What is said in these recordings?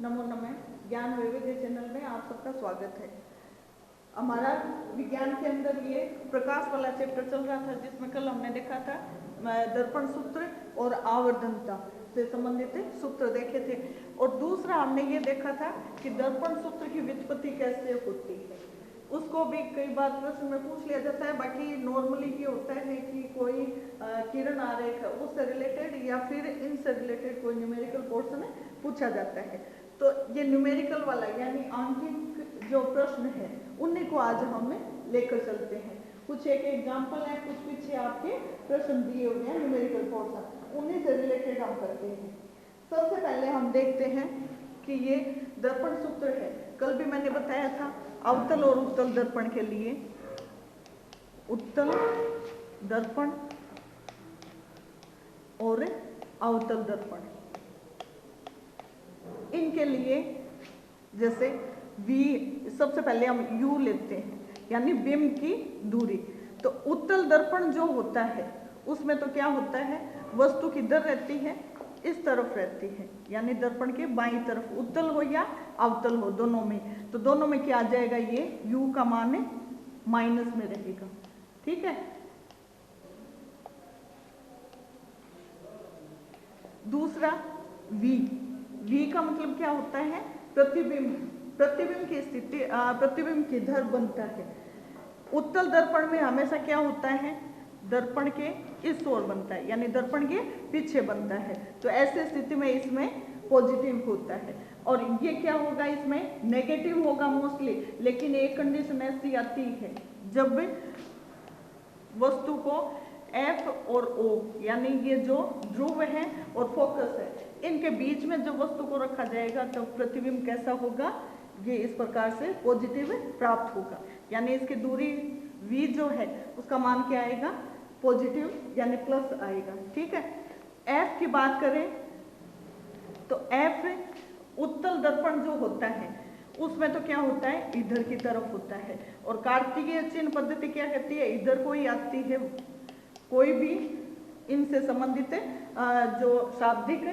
नमो नमः। ज्ञान वैविध्य चैनल में आप सबका स्वागत है। हमारा विज्ञान के अंदर ये प्रकाश वाला चैप्टर चल रहा था, जिसमें कल हमने देखा था दर्पण सूत्र और आवर्धनता से संबंधित सूत्र देखे थे। और दूसरा हमने ये देखा था कि दर्पण सूत्र की व्युत्पत्ति कैसे होती है। उसको भी कई बार प्रश्न में पूछ लिया जाता है। बाकी नॉर्मली ये होता है कि कोई किरण आरेख उससे रिलेटेड या फिर इनसे रिलेटेड कोई न्यूमेरिकल पोर्शन पूछा जाता है। तो ये न्यूमेरिकल वाला यानी आंकिक जो प्रश्न है उन्हीं को आज हम लेकर चलते हैं। कुछ एक एग्जाम्पल है, कुछ पीछे आपके प्रश्न दिए हुए हैं न्यूमेरिकल पोर्शन, उन्हीं से रिलेटेड हम करते हैं। सबसे पहले हम देखते हैं कि ये दर्पण सूत्र है। कल भी मैंने बताया था अवतल और उत्तल दर्पण के लिए, उत्तल दर्पण और अवतल दर्पण, इनके लिए जैसे v, सबसे पहले हम u लेते हैं यानी बिंब की दूरी। तो उत्तल दर्पण जो होता है उसमें तो क्या होता है, वस्तु किधर रहती है, इस तरफ रहती है, यानी दर्पण के बाईं तरफ, उत्तल हो या अवतल हो दोनों में। तो दोनों में क्या आ जाएगा, ये u का मान माइनस में रहेगा। ठीक है। दूसरा v का मतलब क्या होता है, प्रतिबिंब, प्रतिबिंब की स्थिति, प्रतिबिंब किधर बनता है। उत्तल दर्पण में हमेशा क्या होता है, दर्पण के इस ओर बनता है, यानी दर्पण के पीछे बनता है। तो ऐसे स्थिति में इसमें पॉजिटिव होता है। और ये क्या होगा, इसमें नेगेटिव होगा मोस्टली। लेकिन एक कंडीशन ऐसी आती है जब वस्तु को F और O यानी ये जो ध्रुव है और फोकस है, इनके बीच में जब वस्तु को रखा जाएगा तो प्रतिबिंब कैसा होगा, ये इस प्रकार से पॉजिटिव प्राप्त होगा। यानी इसकी दूरी v जो है उसका मान क्या आएगा, पॉजिटिव यानी प्लस आएगा। ठीक है। F की बात करें तो F उत्तल दर्पण जो होता है उसमें तो क्या होता है, इधर की तरफ होता है। और कार्तीय चिन्ह पद्धति क्या कहती है, इधर कोई आती है, कोई भी इनसे संबंधित जो शाब्दिक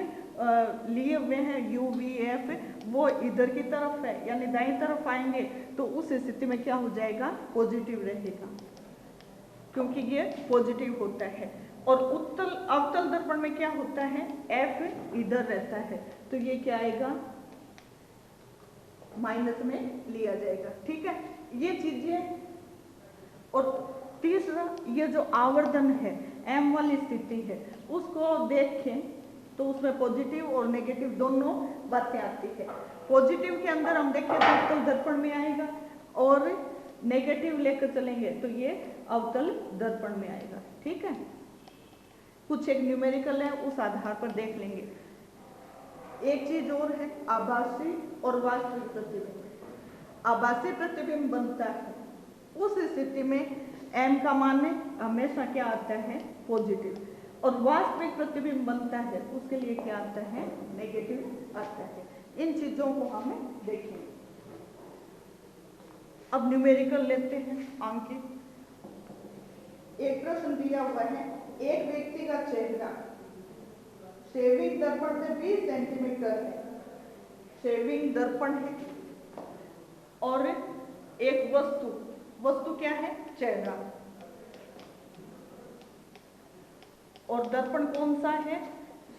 लिए हुए हैं u v f वो इधर की तरफ है, यानी दाईं तरफ आएंगे तो उस स्थिति में क्या हो जाएगा, पॉजिटिव रहेगा, क्योंकि ये पॉजिटिव होता है। और उत्तल अवतल दर्पण में क्या होता है, f इधर रहता है, तो ये क्या आएगा, माइनस में लिया जाएगा। ठीक है, ये चीजें। और तीसरा ये जो आवर्धन है, m वाली स्थिति है, उसको देखें तो उसमें पॉजिटिव और नेगेटिव दोनों बातें आती है। पॉजिटिव के अंदर हम देखें तो उत्तल दर्पण में आएगा, और नेगेटिव लेकर चलेंगे तो ये अवतल दर्पण में आएगा। ठीक है। कुछ एक न्यूमेरिकल है, उस आधार पर देख लेंगे। एक चीज और है, आभासी और वास्तविक प्रतिबिंब। आभासी प्रतिबिंब बनता है उस स्थिति में m का मान हमेशा क्या आता है, पॉजिटिव। और वास्तविक प्रतिबिंब बनता है उसके लिए क्या आता है, नेगेटिव आता है। इन चीजों को हमें देखेंगे। अब न्यूमेरिकल लेते हैं, आंकिक। एक प्रश्न दिया हुआ है, एक व्यक्ति का चेहरा शेविंग दर्पण से 20 सेंटीमीटर है, शेविंग दर्पण है, और एक वस्तु, वस्तु क्या है, चेहरा, और दर्पण कौन सा है,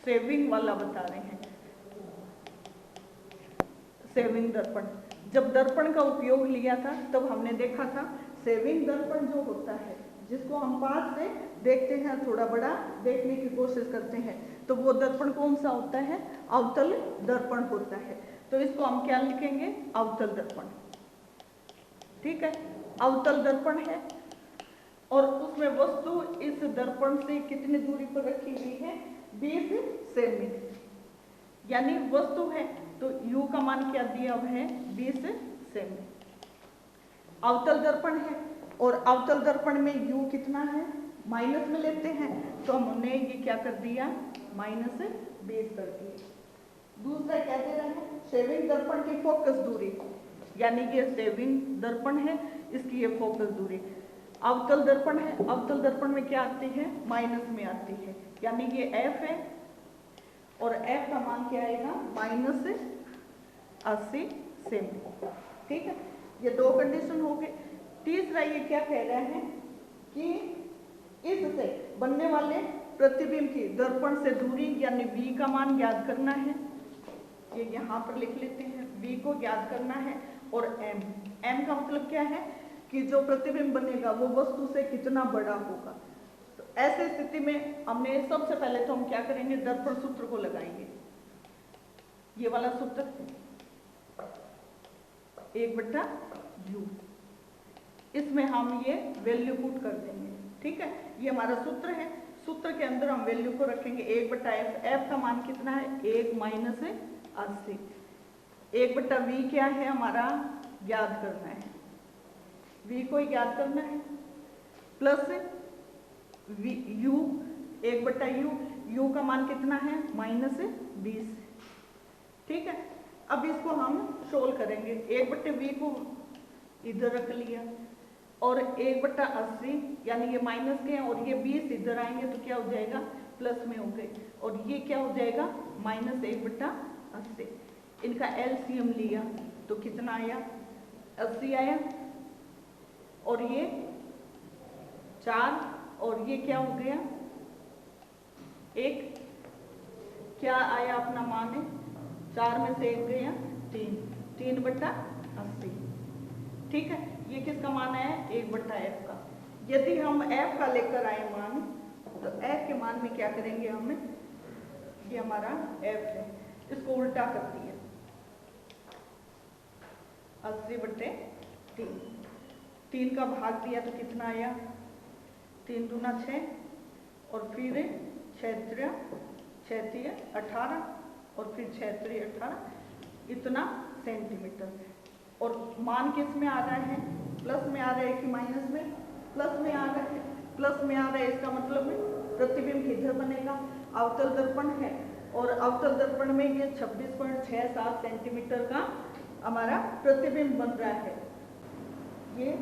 शेविंग वाला बता रहे हैं, शेविंग दर्पण। जब दर्पण का उपयोग लिया था तब हमने देखा था शेविंग दर्पण जो होता है, जिसको हम पास से देखते हैं, थोड़ा बड़ा देखने की कोशिश करते हैं, तो वो दर्पण कौन सा होता है, अवतल दर्पण होता है। तो इसको हम क्या लिखेंगे, अवतल दर्पण। ठीक है, अवतल दर्पण है और उसमें वस्तु इस दर्पण से कितनी दूरी पर रखी हुई है, 20 सेमी, यानी वस्तु है तो u का मान क्या दिया हुआ है, 20 सेमी। अवतल दर्पण है और अवतल दर्पण में u कितना है, माइनस में लेते हैं, तो हमने ये क्या कर दिया, माइनस 20 कर दिया। दूसरा क्या दे रहा है, शेविंग दर्पण की फोकस दूरी, यानी ये शेविंग दर्पण है, इसकी ये फोकस दूरी। अवतल दर्पण है, अवतल दर्पण में क्या आती है, माइनस में आती है, यानी ये f है और f का मान क्या आएगा, 80 सेमी। ठीक है, ये दो कंडीशन हो गए। तीसरा ये क्या कह रहे हैं कि इससे बनने वाले प्रतिबिंब की दर्पण से दूरी यानी v का मान ज्ञात करना है। ये यहाँ पर लिख लेते हैं, v को ज्ञात करना है। और m का मतलब क्या है कि जो प्रतिबिंब बनेगा वो वस्तु से कितना बड़ा होगा। तो ऐसे स्थिति में हमने सबसे पहले तो हम क्या करेंगे, दर्पण सूत्र को लगाएंगे। ये वाला सूत्र 1/u, इसमें हम ये वैल्यू पुट कर देंगे। ठीक है, ये हमारा सूत्र है। सूत्र के अंदर हम वैल्यू को रखेंगे 1/f। f का मान कितना है, 1 माइनस 80। 1/v क्या है हमारा, ज्ञात करना है, v को ही ज्ञात करना है, प्लस u 1/u, u का मान कितना है, -20। ठीक है, अब इसको हम सोल्व करेंगे। 1/v को इधर रख लिया और 1/80 यानी ये माइनस के हैं और ये 20 इधर आएंगे तो क्या हो जाएगा, प्लस में हो गए। और ये क्या हो जाएगा, -1/80। इनका एलसीएम लिया तो कितना आया, 80 आया। और ये 4 और ये क्या हो गया, 1, क्या आया अपना मान है, 4 में से 1 गया 3, 3/80। ठीक है, ये किसका मान है, 1/f का। यदि हम f का लेकर आए मान तो f के मान में क्या करेंगे हम, ये हमारा f है, इसको उल्टा कर दिया, 80/3, 3 का भाग दिया तो कितना आया, 3 दूना 6 और फिर 6 6 18 और फिर 6 18, इतना सेंटीमीटर। और मान किस में आ रहा है, प्लस में आ रहा है कि माइनस में, प्लस में आ रहा है, प्लस में आ रहा है। इसका मतलब प्रतिबिंब किधर बनेगा, अवतल दर्पण है और अवतल दर्पण में ये 26.67 सेंटीमीटर का हमारा प्रतिबिंब बन रहा है। ये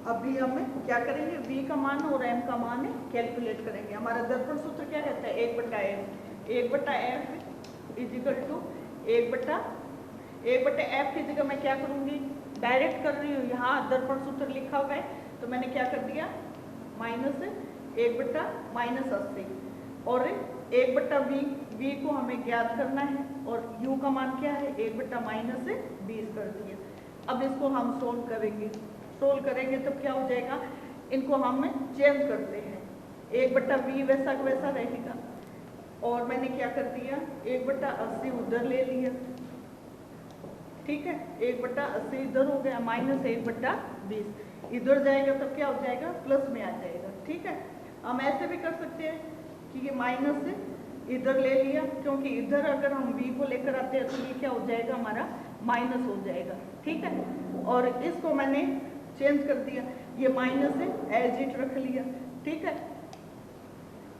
अभी हम क्या करेंगे, v का मान और m का मान कैलकुलेट करेंगे। हमारा दर्पण सूत्र क्या कहता है, 1/f। 1/f is equal to 1/f की जगह मैं क्या करूंगी, डायरेक्ट कर रही हूँ, यहाँ दर्पण सूत्र लिखा हुआ है तो मैंने क्या कर दिया, -1/-80 और 1/v को हमें ज्ञात करना है और u का मान क्या है, 1/-20 कर दिया। अब इसको हम सोल्व करेंगे तब क्या हो जाएगा, इनको हम चेंज करते हैं, 1/v वैसा का वैसा रहेगा और मैंने क्या कर दिया, 1/80 उधर ले लिया। ठीक है, 1/80 इधर हो गया, -1/20 इधर जाएगा तब क्या हो जाएगा, प्लस में आ जाएगा। ठीक है, हम ऐसे भी कर सकते हैं कि ये माइनस इधर ले लिया, क्योंकि इधर अगर हम v को लेकर आते हैं तो ये क्या हो जाएगा, हमारा माइनस हो जाएगा। ठीक है, और इसको मैंने चेंज कर दिया, ये माइनस है एज इट रख लिया। ठीक है,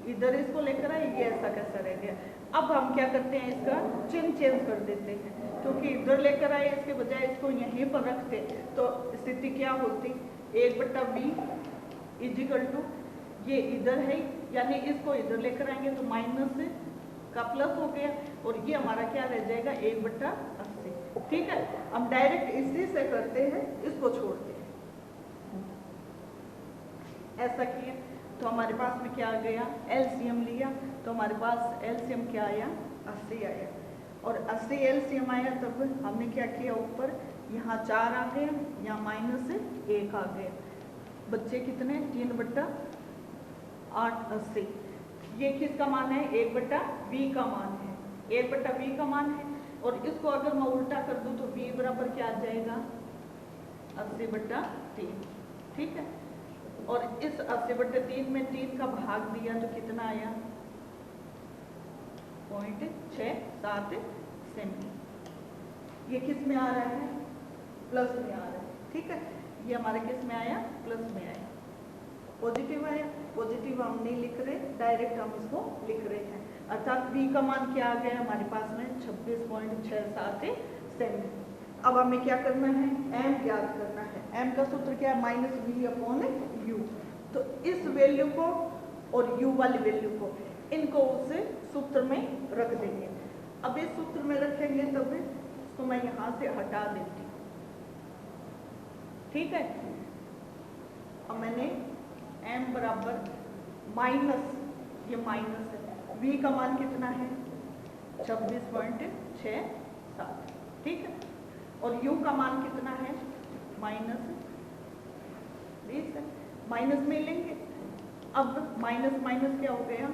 इधर इसको लेकर आए, ये ऐसा कैसा रह गया। अब हम क्या करते हैं, इसका चिन्ह चेंज कर देते हैं, क्योंकि इधर लेकर आए इसके बजाय इसको यहीं पर रखते तो स्थिति क्या होती, 1/v इजिकल टू ये इधर है, यानी इसको इधर लेकर आएंगे तो माइनस का प्लस हो गया और ये हमारा क्या रह जाएगा, 1/80। ठीक है, हम डायरेक्ट इसी से करते हैं, इसको छोड़ते हैं। ऐसा किया तो हमारे पास में क्या आ गया, एलसीएम लिया तो हमारे पास एलसीएम क्या आया, 80 आया। और 80 एलसीएम आया तब हमने क्या किया, ऊपर यहाँ 4 आ गया, यहाँ -1 आ गया, बच्चे कितने, 3/880। ये किसका मान है, 1/v का मान है, 1/v का मान है। और इसको अगर मैं उल्टा कर दूं तो v बराबर क्या आ जाएगा, 80/3। ठीक है, और इस 80/3 में 3 का भाग दिया तो कितना आया, 0.67 सेमी। ये किस में आ रहा है, प्लस में आ रहा है। ठीक है, ये हमारे किस में आया, प्लस में आया, पॉजिटिव आया। पॉजिटिव हम नहीं लिख रहे, डायरेक्ट हम इसको लिख रहे हैं, अर्थात v का मान क्या आ गया हमारे पास में, 26.67 सेमी। अब हमें क्या करना है, m ज्ञात करना है। m का सूत्र क्या है, -v/u। तो इस वैल्यू को और u वाली वैल्यू को, इनको उस सूत्र में रख देंगे। अब इस सूत्र में रखेंगे तब इसको मैं यहां से हटा देती हूँ, ठीक है। अब मैंने m बराबर माइनस, ये माइनस है, v का मान कितना है 26.67, ठीक है, और u का मान कितना है -20 है, माइनस में लेंगे। अब माइनस माइनस क्या हो गया,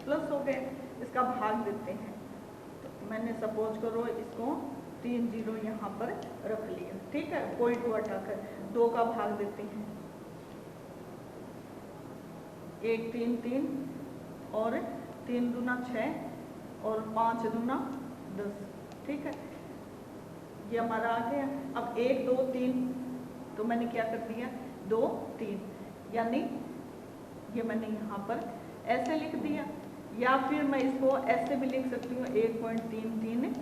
प्लस हो गया, इसका भाग देते हैं। तो मैंने सपोज करो इसको 3 जीरो यहाँ पर रख लिया, ठीक है, कोई 2 हटाकर 2 का भाग देते हैं, 1 3 3 और 3 दूना 6 और 5 दूना 10, ठीक है, ये हमारा आ गया। अब 1 2 3 तो मैंने क्या कर दिया 2 3, यानी ये मैंने यहाँ पर ऐसे लिख दिया, या फिर मैं इसको ऐसे भी लिख सकती हूँ 1.33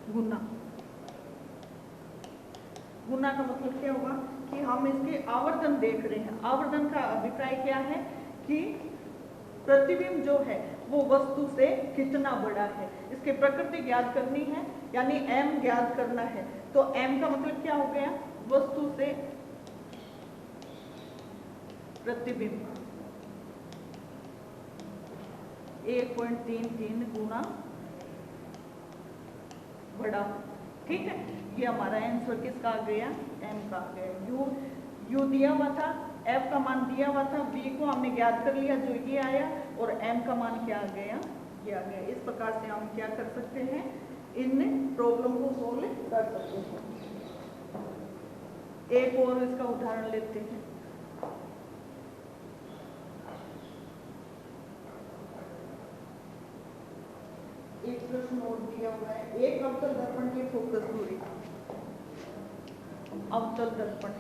गुना। गुना का मतलब क्या होगा कि हम इसके आवर्धन देख रहे हैं। आवर्धन का अभिप्राय क्या है कि प्रतिबिंब जो है वो वस्तु से कितना बड़ा है, इसकी प्रकृति ज्ञात करनी है, यानी m ज्ञात करना है। तो m का मतलब क्या हो गया, वस्तु से प्रतिबिंब 1.33 गुना बड़ा, ठीक है। ये हमारा आंसर किसका आ गया, m का आ गया। u दिया हुआ था, f का मान दिया हुआ था, v को हमने ज्ञात कर लिया जो ये आया, और m का मान क्या आ गया, ये आ गया। इस प्रकार से हम क्या कर सकते हैं, इन प्रॉब्लम को सोल्व कर सकते हैं। एक और इसका उदाहरण लेते हैं। एक प्रश्न और दिया हुआ है, एक अवतल दर्पण की फोकस दूरी, अवतल दर्पण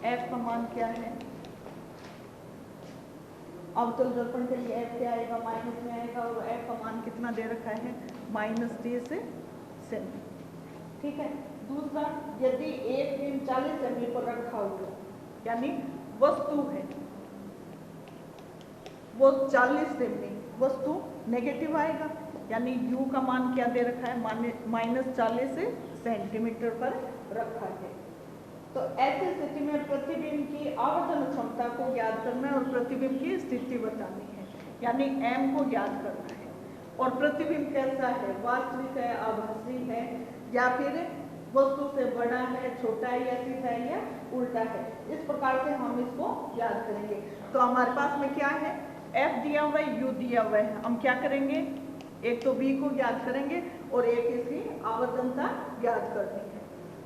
f का मान क्या है, अवतल दर्पण के लिए f क्या आएगा, माइनस में आएगा, और f का मान कितना दे रखा है -30 सेमी, ठीक है। दूसरा, यदि एक बीम 40 सेमी पर रखा हुआ, यानी वस्तु है वो 40 सेमी, वस्तु नेगेटिव आएगा, यानी u का मान क्या दे रखा है, -40 सेंटीमीटर पर रखा है। तो ऐसी स्थिति में प्रतिबिंब की आवर्धन क्षमता को ज्ञात करना है और प्रतिबिंब की स्थिति बतानी है, यानी m को ज्ञात करना है। और प्रतिबिंब कैसा है, वास्तविक है, आभासी है, या फिर वस्तु से बड़ा है, छोटा है, या सीधा है, या उल्टा है। इस प्रकार से हम इसको ज्ञात करेंगे। तो हमारे पास में क्या है, f दिया हुआ है, u दिया हुआ है, हम क्या करेंगे, एक तो v को ज्ञात करेंगे और एक इसकी आवर्धनता ज्ञात करनी है,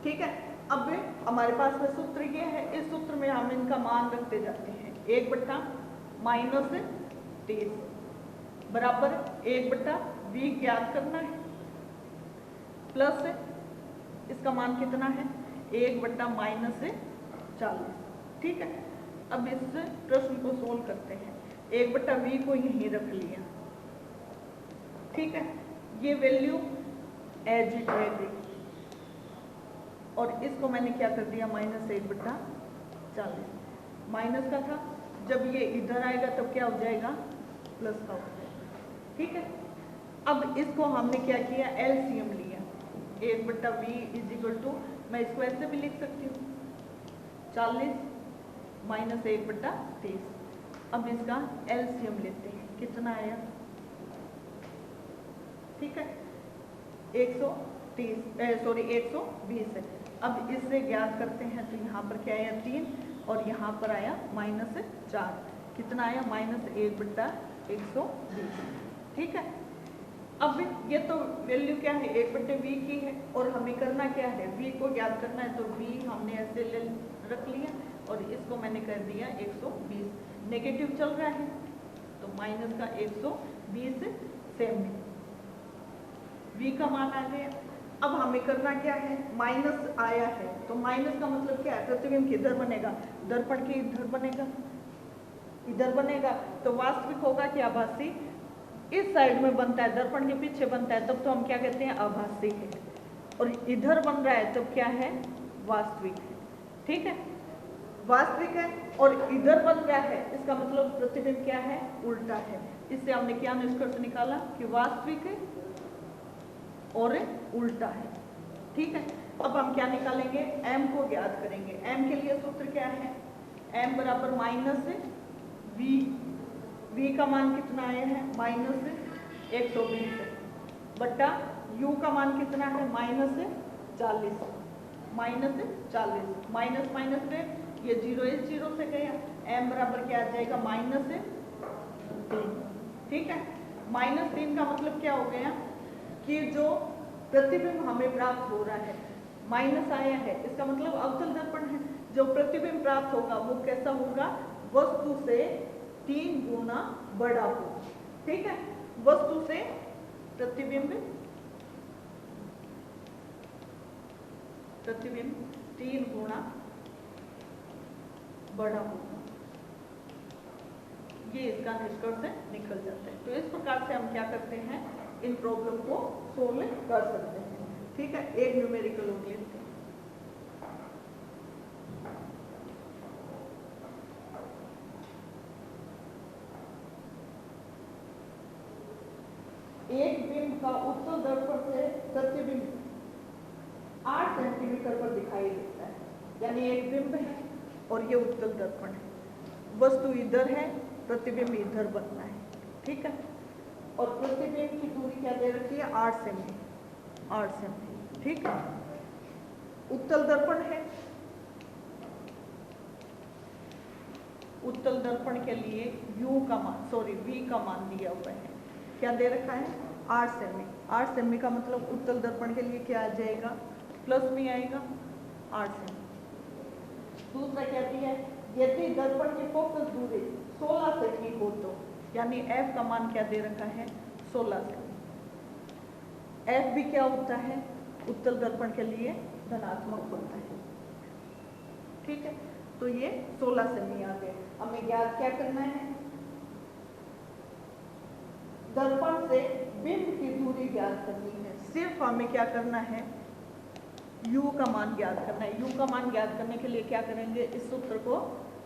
ठीक है। अब हमारे पास में सूत्र ये है, इस सूत्र में हम इनका मान रखते जाते हैं, 1/-30 बराबर 1/v ज्ञात करना है, प्लस इसका मान कितना है 1/-40, ठीक है। अब इस प्रश्न को सोल्व करते हैं, 1/v को यहीं रख लिया, ठीक है, ये वैल्यू एज इट रह गई, और इसको मैंने क्या कर दिया -1/40, माइनस का था, जब ये इधर आएगा तब क्या हो जाएगा, प्लस का हो जाएगा, ठीक है। अब इसको हमने क्या किया, एलसीएम लिया, 1/v = मैं इसको ऐसे भी लिख सकती हूँ 40 - 1/30। अब इसका एलसीएम लेते हैं, कितना आया, ठीक है, 120 है। अब इससे ज्ञात करते हैं, तो यहाँ पर क्या आया 3 और यहाँ पर आया -4, कितना आया -1/120, ठीक है। अब ये तो वैल्यू क्या है 1/v की है, और हमें करना क्या है, v को ज्ञात करना है। तो v हमने ऐसे ले रख लिया और इसको मैंने कर दिया 120, नेगेटिव चल रहा है तो माइनस का 120 सेमी, v का मान आ गया। अब हमें करना क्या है, माइनस आया है तो माइनस का मतलब क्या है, प्रतिबिंब किधर बनेगा, दर्पण के इधर बनेगा, इधर बनेगा, तो वास्तविक होगा कि आभासी, इस साइड में बनता है, दर्पण के पीछे बनता है, तब तो हम क्या कहते हैं, आभासी है, और इधर बन रहा है तब क्या है, वास्तविक है, ठीक है, वास्तविक है और इधर बन रहा है, इसका मतलब प्रतिबिंब क्या है, उल्टा है। इससे हमने क्या निष्कर्ष निकाला कि वास्तविक है और उल्टा है। ठीक है, अब हम क्या निकालेंगे, m को ज्ञात करेंगे। m के लिए सूत्र क्या है, m बराबर माइनस v, v का मान कितना आया है माइनस 120 बट्टा u का मान कितना है माइनस 40, माइनस माइनस में ये जीरो इस जीरो से गया, m बराबर क्या आ जाएगा माइनस 3। ठीक है, माइनस 3 का मतलब क्या हो गया कि जो प्रतिबिंब हमें प्राप्त हो रहा है माइनस आया है, इसका मतलब अवतल दर्पण है। जो प्रतिबिंब प्राप्त होगा वो कैसा होगा, वस्तु से 3 गुना बड़ा होगा। ठीक है, वस्तु से प्रतिबिंब 3 गुना बड़ा होगा, ये इसका निष्कर्ष निकल जाता है। तो इस प्रकार से हम क्या करते हैं, इन प्रॉब्लम को सोल्व कर सकते हैं। ठीक है, एक न्यूमेरिकल और लेते हैं। एक बिंब का उत्तल दर्पण से प्रतिबिंब 8 सेंटीमीटर पर दिखाई देता है, यानी एक बिंब है और ये उत्तल दर्पण है, वस्तु इधर है, प्रतिबिंब इधर बनना है। ठीक है, और प्रतिबिंब की दूरी क्या दे रखी है 8 सेमी। ठीक है, उत्तल दर्पण है, उत्तल दर्पण के लिए v का मान दिया हुआ है, क्या दे रखा है 8 सेमी। 8 सेमी का मतलब उत्तल दर्पण के लिए क्या आ जाएगा, प्लस में आएगा 8 सेमी। दूसरा क्या दिया है, यदि दर्पण की फोकस दूरी 16 सेमी हो तो, यानी f का मान क्या दे रखा है 16 सेमी। f भी क्या होता है, उत्तल दर्पण के लिए धनात्मक होता है। ठीक है, तो ये 16 सेमी आ गए। हमें ज्ञात क्या करना है, दर्पण से बिंब की दूरी ज्ञात करनी है। सिर्फ हमें क्या करना है, u का मान ज्ञात करना है। u का मान ज्ञात करने के लिए क्या करेंगे, इस सूत्र को,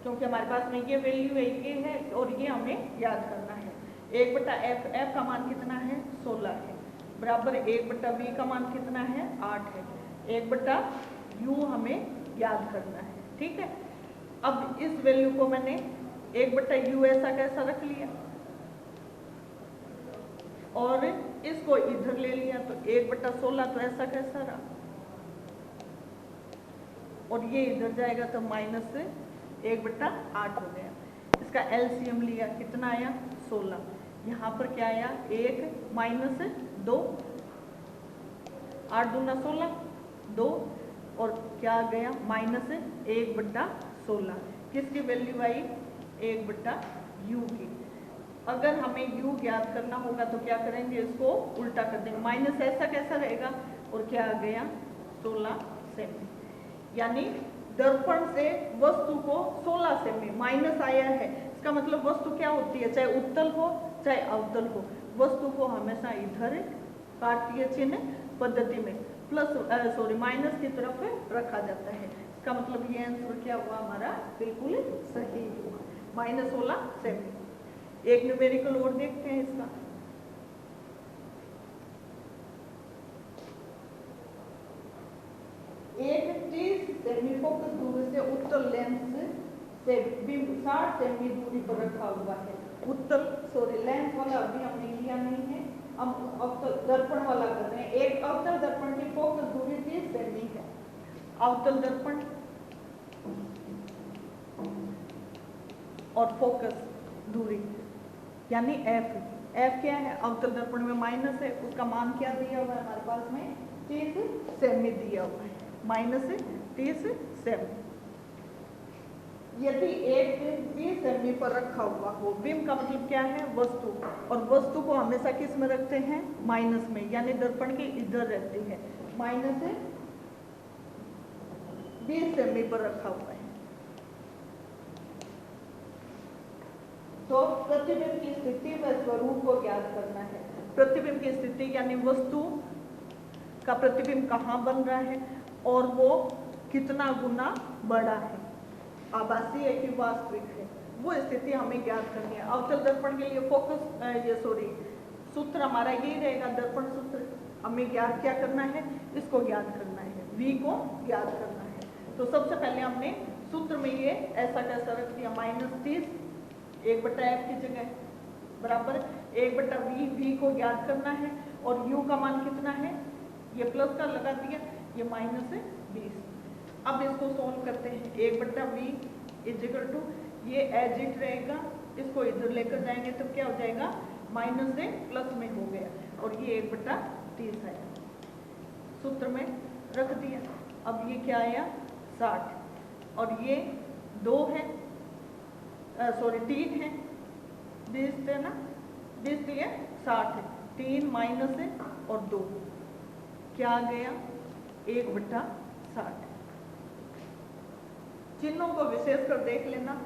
क्योंकि हमारे पास में ये वैल्यू ये है और ये हमें याद करना है। 1/f, f का मान कितना है 16 है, बराबर 1/v का मान कितना है 8 है, 1/u हमें याद करना है। ठीक है, अब इस वैल्यू को मैंने 1/u ऐसा कैसा रख लिया और इसको इधर ले लिया, तो 1/16 तो ऐसा कैसा रहा, और ये इधर जाएगा तो माइनस 1/8 हो गया। इसका एलसीएम लिया, कितना आया 16, यहाँ पर क्या आया 1 माइनस 2, 8 दूना 16, 2 और क्या आ गया माइनस 1/16। किसकी वैल्यू आई 1/u की। अगर हमें u ज्ञात करना होगा तो क्या करेंगे, इसको उल्टा कर देंगे, माइनस ऐसा कैसा रहेगा और क्या आ गया 16 सेमी, यानी दर्पण से वस्तु को 16 सेमी माइनस आया है। इसका मतलब वस्तु क्या होती है, चाहे उत्तल हो चाहे अवतल हो, वस्तु को हमेशा इधर कार्तीय चिन्ह पद्धति में माइनस की तरफ रखा जाता है। इसका मतलब ये आंसर क्या हुआ हमारा, बिल्कुल सही हुआ, -16 सेमी। एक न्यूमेरिकल और देखते हैं इसका। एक 30 सेमी फोकस दूरी से उत्तल लेंस से बिंब 60 सेमी दूरी पर रखा हुआ है। लेंस वाला अभी हमने लिया नहीं है, हम अवतल दर्पण वाला कर रहे हैं। एक अवतल दर्पण की फोकस दूरी 30 सेमी है। अवतल दर्पण और फोकस दूरी यानी f क्या है, अवतल दर्पण में माइनस है, उसका मान क्या दिया हुआ है हमारे पास में 30 सेमी दिया हुआ है, -30 सेमी। यदि एक बिंब 20 सेमी पर रखा हुआ हो, बिंब का मतलब क्या है वस्तु, और वस्तु को हमेशा किस में रखते हैं माइनस में, यानी दर्पण के इधर रहती है, -20 सेमी पर रखा हुआ है। तो प्रतिबिंब की स्थिति व स्वरूप को ज्ञात करना है। प्रतिबिंब की स्थिति यानी वस्तु का प्रतिबिंब कहाँ बन रहा है और वो कितना गुना बड़ा है, आभासी है कि वास्तविक है। वो स्थिति हमें ज्ञात करनी है। अवतल दर्पण के लिए सूत्र हमारा यही रहेगा, दर्पण सूत्र। हमें ज्ञात क्या करना है, इसको ज्ञात करना है, v को ज्ञात करना है। तो सबसे पहले हमने सूत्र में ये ऐसा कैसा रख दिया, -30 1/f की जगह बराबर 1/v, v को ज्ञात करना है और u का मान कितना है, ये प्लस का लगा दिया, ये -20। अब इसको सोल्व करते हैं। 1/v = ये एज इट रहेगा, इसको इधर लेकर जाएंगे तो क्या हो जाएगा, माइनस से प्लस में हो गया और ये 1/30 आया, सूत्र में रख दिया। अब ये क्या आया 60 और ये 2 है, 3 है, 20 थे ना, 20 दिए 60 है, 3 माइनस है और 2 क्या आ गया 1/60। चिन्हों को विशेष कर देख लेना,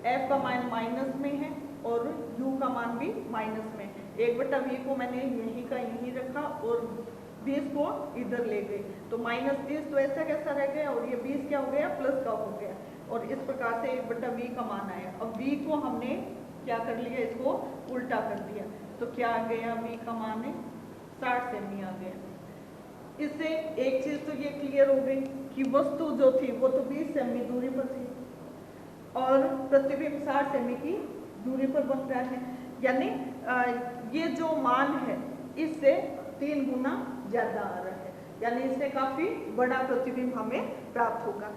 f का मान माइनस में है और u का मान भी माइनस में है। 1/v को मैंने यहीं का यहीं रखा और 20 को इधर ले गए तो -30 तो ऐसा कैसा रह गया और ये 20 क्या हो गया, प्लस का हो गया और इस प्रकार से 1/v का मान आया। अब v को हमने क्या कर लिया, इसको उल्टा कर दिया तो क्या आ गया, v का मान है 60 सेमी आ गया। इससे एक चीज तो ये क्लियर हो गई कि वस्तु जो थी वो तो 20 सेमी दूरी पर थी और प्रतिबिंब 60 सेमी की दूरी पर बन रहा है, यानी ये जो मान है इससे 3 गुना ज्यादा आ रहा है, यानी इससे काफी बड़ा प्रतिबिंब हमें प्राप्त होगा।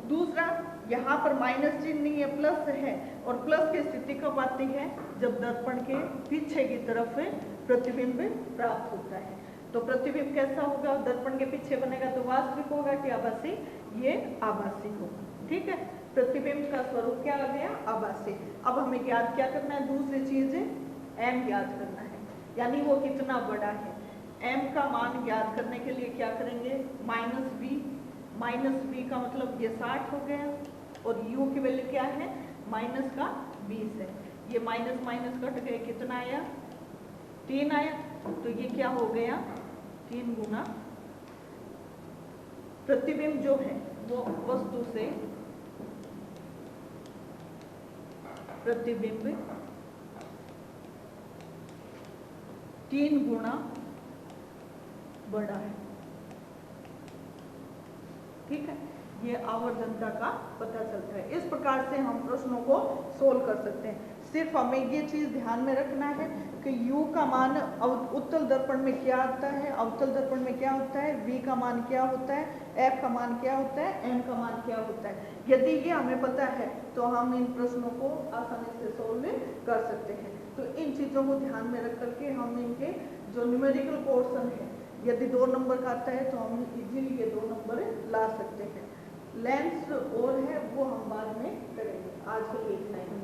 दूसरा, यहाँ पर माइनस चिन्ह नहीं है, प्लस है और प्लस की स्थिति कब आती है, जब दर्पण के पीछे की तरफ प्रतिबिंब प्राप्त होता है। तो प्रतिबिंब कैसा होगा, दर्पण के पीछे बनेगा तो वास्तविक होगा कि आभासी, ये आभासी होगा। ठीक है, प्रतिबिंब का स्वरूप क्या आ गया, आभासी। अब हमें ज्ञात क्या करना है, दूसरी चीज है m ज्ञात करना है, यानी वो कितना बड़ा है। m का मान ज्ञात करने के लिए क्या करेंगे, -v का मतलब ये 60 हो गया और u की वैल्यू क्या है, -20 है। ये माइनस माइनस कट गए, कितना आया, 3 आया, तो ये क्या हो गया, 3 गुना प्रतिबिंब जो है वो वस्तु से प्रतिबिंब 3 गुना बड़ा है। ठीक है, ये आवर्धनता का पता चलता है। इस प्रकार से हम प्रश्नों को सोल्व कर सकते हैं। सिर्फ हमें ये चीज ध्यान में रखना है कि u का मान उत्तल दर्पण में क्या आता है, अवतल दर्पण में क्या होता है, v का मान क्या होता है, f का मान क्या होता है, m का मान क्या होता है। यदि ये हमें पता है तो हम इन प्रश्नों को आसानी से सोल्व कर सकते हैं। तो इन चीजों को ध्यान में रख करके हम इनके जो न्यूमेरिकल पोर्शन है, यदि 2 नंबर का आता है तो हम इजीली ये 2 नंबर ला सकते हैं। लेंस और है वो हम बाद में करेंगे। आज के लिए इतना ही।